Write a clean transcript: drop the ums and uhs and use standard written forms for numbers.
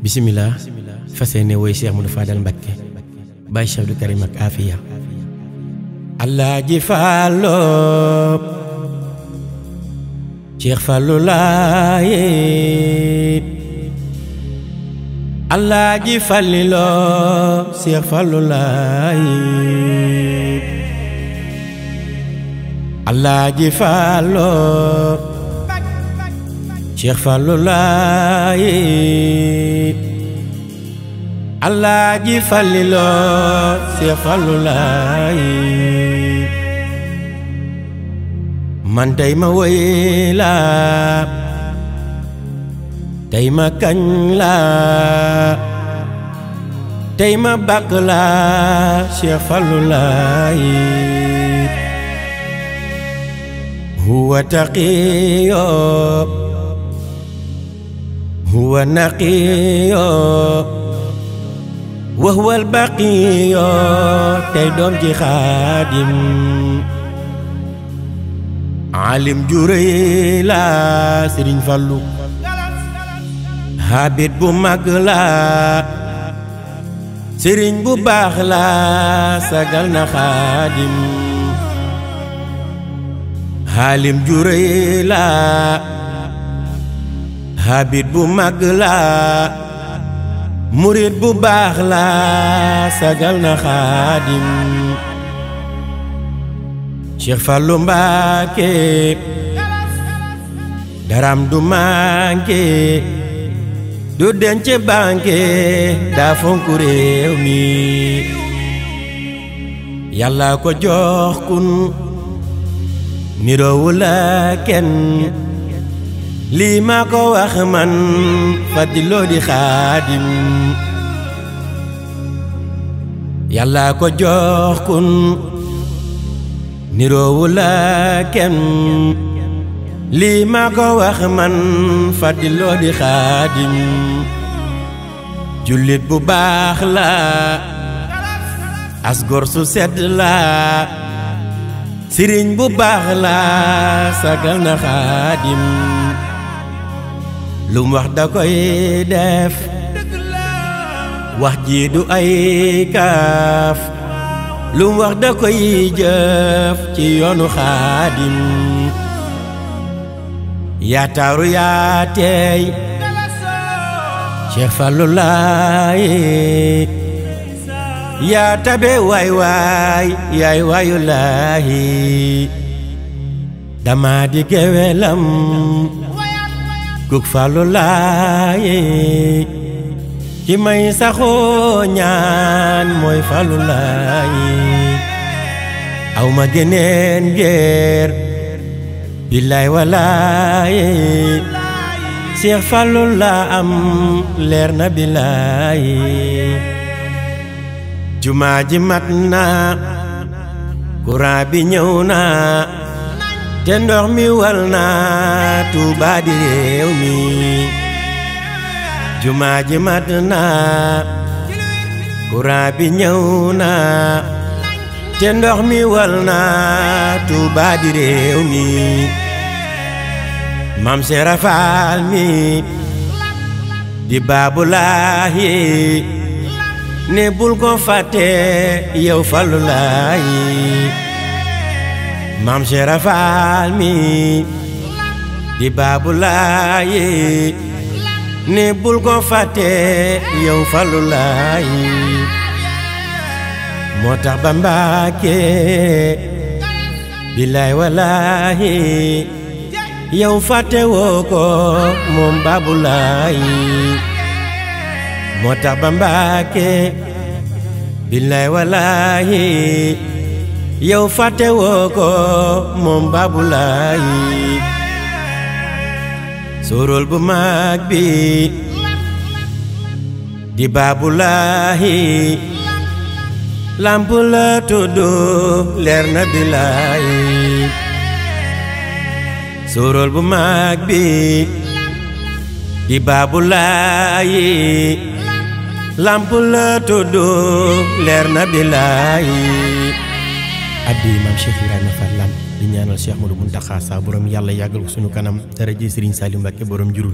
bismillah fas yéene woy Cheikh Modou Fadal Mbacké Baye Cheikh Abdou Karim ak Afia. Alaaji Fallu Cheikh Fallu Laaye Alaaji Fallilo Cheikh Fallu Laaye Alaaji Fallu Cheikh Fallu Laaye Alaaji Fallilo Cheikh Fallu Laaye man tey ma woy la tey ma kañ la tey ma bàkk la Cheikh Fallu Laaye huwa taqiyo huwa naqiyo wa huwa albaqiyo tey doom ji xaadim alim jurey la Sëriñ Fallu habit bu mag la sëriñ bu baax la sagal na xaadim alim jurey la habit bu mag la murid bu baax la sagal na xaadim Cheikh Fallu Mbacké daram du manqué du denc banque daa fonku réew mi Yàlla ko jox kun niroowu la kenn lii maa ko wax man Fadiloo di xaadim Yàlla ko jox kun niroowu la kenn lii maa ko wax man Fadiloo di xaadim jullit bu baax la asgor su sedd la sëriñ bu baax la sagal na xaadim lum wax da koy def wax ji du ay kaaf lum wax da koy jëf ci yoonu xaadim yaa taaru yaa teey Cheikh Fallu Laaye yaa tabe waay waay yaay waayu laahi dama di gewelam kuk Fallu Laaye ki may saxoo ñaan mooy Fallu Laaye aw ma geneen geer billaay walaaye Cheikh Fallu la am leer na billaaye jumaa ji mat na courant bi ñëw na te ndox mi wal na Tuuba di réew mi jumaa ji mat na courant bi ñëw na te ndox mi wal na Tuuba di réew mi Maam Seera Faal mi di Baabulaahi ne bul ko fàtte yow Fallu Laaye Maam Seera Faal mi di Baabulaahi ne bul ko fàtte yow Fallu Laaye moo tax ba Mbacké billaay walaahi yow fàtte woo ko moom Baabulaahi moo tax ba Mbacké billaay walaahi yow fàtte woo ko moom Baabulaahi sorol bu mag bi di Baabulaahi lamp la tuddu leer na billaahi sorol bu mag bi di Baabulaahi lamp la tuddu leer na billaahi addi Maam Cheikh Ibrahima Fall Lamp di ñaanal Cheikh Modou Mountakha sa borom Yàlla yàggal ko sunu kanam dara ji Serigne Saliou Mbacké borom jurul